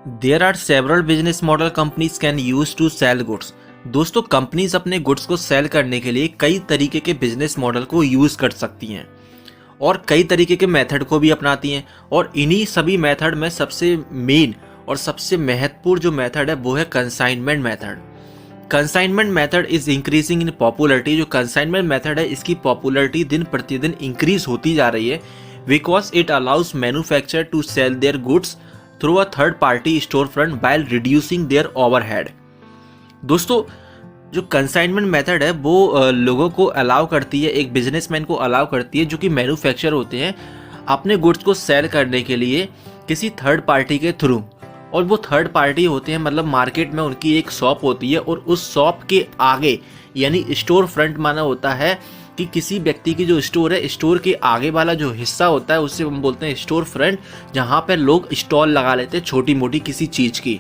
There are several business model companies can use to sell goods. दोस्तों, companies अपने goods को sell करने के लिए कई तरीके के बिजनेस मॉडल को यूज कर सकती हैं और कई तरीके के मेथड को भी अपनाती हैं। और इन्हीं सभी मेथड में सबसे मेन और सबसे महत्वपूर्ण जो मेथड है वो है consignment method. Consignment method is increasing in popularity. जो कंसाइनमेंट मेथड है इसकी पॉपुलरिटी दिन प्रतिदिन इंक्रीज होती जा रही है because it allows manufacturer to sell their goods through a third party store front by reducing their overhead. दोस्तों, जो कंसाइनमेंट मेथड है वो लोगों को अलाउ करती है, एक बिजनेसमैन को अलाउ करती है जो कि मैन्युफैक्चर होते हैं अपने गुड्स को सेल करने के लिए किसी थर्ड पार्टी के थ्रू। और वो थर्ड पार्टी होते हैं मतलब मार्केट में उनकी एक शॉप होती है और उस शॉप के आगे यानी स्टोर फ्रंट माना होता है कि किसी व्यक्ति की जो स्टोर है, स्टोर के आगे वाला जो हिस्सा होता है उसे हम बोलते हैं स्टोर फ्रंट, जहाँ पर लोग स्टॉल लगा लेते हैं छोटी मोटी किसी चीज़ की।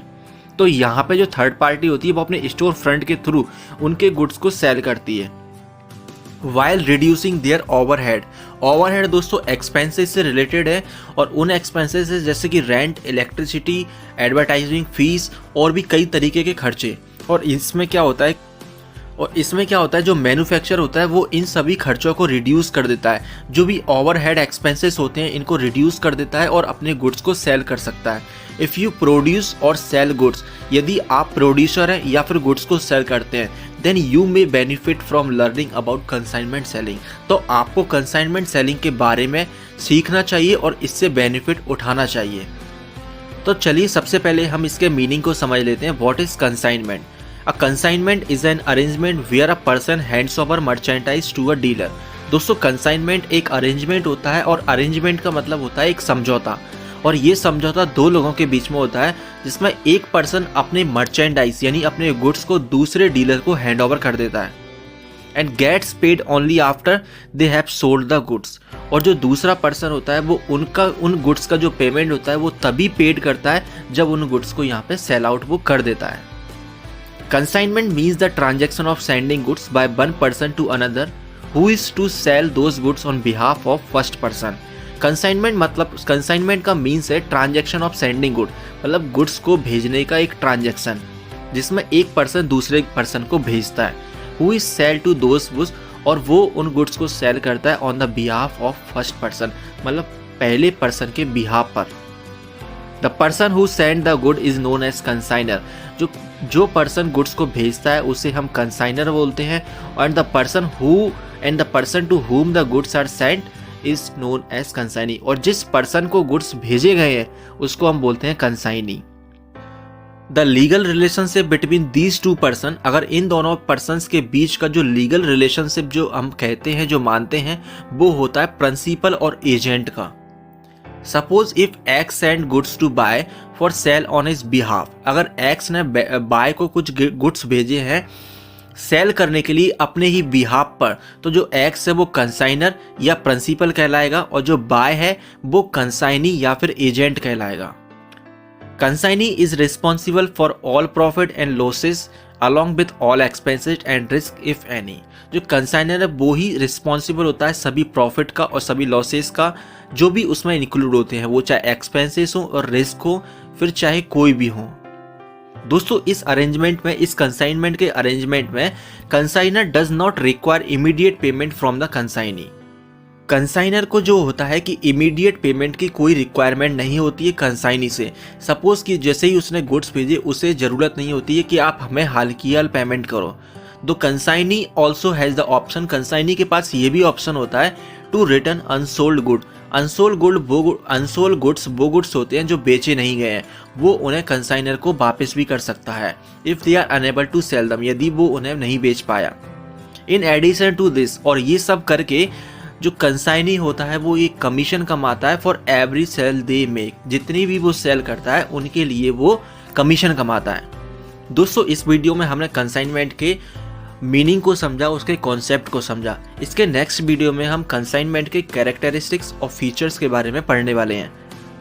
तो यहाँ पे जो थर्ड पार्टी होती है वो अपने स्टोर फ्रंट के थ्रू उनके गुड्स को सेल करती है while reducing their overhead. Overhead दोस्तों एक्सपेंसेस से रिलेटेड है और उन एक्सपेंसेस जैसे कि रेंट, इलेक्ट्रिसिटी, एडवर्टाइजिंग फीस और भी कई तरीके के खर्चे। और इसमें क्या होता है जो मैन्युफैक्चर होता है वो इन सभी खर्चों को रिड्यूस कर देता है। जो भी ओवरहेड एक्सपेंसेस होते हैं इनको रिड्यूस कर देता है और अपने गुड्स को सेल कर सकता है। इफ़ यू प्रोड्यूस और सेल गुड्स, यदि आप प्रोड्यूसर हैं या फिर गुड्स को सेल करते हैं, then you may benefit from learning about consignment selling. तो आपको कंसाइनमेंट सेलिंग के बारे में सीखना चाहिए और इससे बेनिफिट उठाना चाहिए। तो चलिए सबसे पहले हम इसके मीनिंग को समझ लेते हैं। What is consignment? A consignment is an arrangement where a person hands over merchandise to a dealer। दोस्तों, कंसाइनमेंट एक अरेंजमेंट होता है और अरेंजमेंट का मतलब होता है एक समझौता। और ये समझौता दो लोगों के बीच में होता है जिसमें एक पर्सन अपने मर्चेंडाइज यानी अपने गुड्स को दूसरे डीलर को हैंड ओवर कर देता है and gets paid only after they have sold the goods. और जो दूसरा पर्सन होता है वो उन गुड्स का जो पेमेंट होता है वो तभी पेड करता है जब उन गुड्स को यहाँ पे सेल आउट वो कर देता है। Consignment means the transaction of sending goods by one person to another who is to sell those goods on behalf of first person। Consignment का मीन्स है ट्रांजैक्शन ऑफ सेंडिंग गुड, मतलब goods को भेजने का एक ट्रांजैक्शन जिसमें एक person दूसरे पर्सन को भेजता है। Who is sell to those goods, और वो उन गुड्स को सेल करता है on the behalf of first person, मतलब पहले पर्सन के बिहाफ पर। The person who send the good is known as consignor. जो पर्सन गुड्स को भेजता है उसे हम कंसाइनर बोलते हैं। And the person to whom the goods are sent is known as consignee. और जिस पर्सन को गुड्स भेजे गए हैं उसको हम बोलते हैं consignee. The legal relationship between these two person, अगर इन दोनों पर्सन्स के बीच का जो लीगल रिलेशनशिप जो हम कहते हैं, जो मानते हैं, वो होता है प्रिंसिपल और एजेंट का। Suppose if X send goods to Y for sale on his behalf, अगर एक्स ने बाय को कुछ गुड्स भेजे हैं सेल करने के लिए अपने ही बिहाफ पर, तो जो एक्स है वो कंसाइनर या प्रिंसिपल कहलाएगा और जो बाय है वो कंसाइनी या फिर एजेंट कहलाएगा। Consignee is responsible for all profit and losses along with all expenses and risk if any. जो कंसाइनर है वो ही रिस्पॉन्सिबल होता है सभी प्रॉफिट का और सभी लॉसेस का जो भी उसमें इंक्लूड होते हैं, वो चाहे एक्सपेंसेस हो और रिस्क हो, फिर चाहे कोई भी हो। दोस्तों, इस अरेंजमेंट में, इस कंसाइनमेंट के अरेंजमेंट में consignor does not require immediate payment from the consignee. Consignor को जो होता है कि इमीडिएट पेमेंट की कोई रिक्वायरमेंट नहीं होती है कंसाइनी से। सपोज कि जैसे ही उसने गुड्स भेजे उसे ज़रूरत नहीं होती है कि आप हमें हाल की हाल पेमेंट करो। So consignee also has the option, consignee के पास ये भी ऑप्शन होता है to return unsold good. Unsold goods वो गुड्स होते हैं जो बेचे नहीं गए हैं, वो उन्हें कंसाइनर को वापस भी कर सकता है if they are unable to sell them, यदि वो उन्हें नहीं बेच पाया। इन एडिशन टू दिस, और ये सब करके जो कंसाइनी होता है वो एक कमीशन कमाता है for every sale they make, जितनी भी वो सेल करता है उनके लिए वो कमीशन कमाता है। दोस्तों, इस वीडियो में हमने कंसाइनमेंट के मीनिंग को समझा, उसके कॉन्सेप्ट को समझा। इसके नेक्स्ट वीडियो में हम कंसाइनमेंट के कैरेक्टरिस्टिक्स और फीचर्स के बारे में पढ़ने वाले हैं।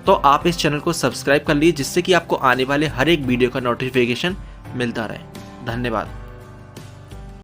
तो आप इस चैनल को सब्सक्राइब कर लीजिए जिससे कि आपको आने वाले हर एक वीडियो का नोटिफिकेशन मिलता रहे। धन्यवाद।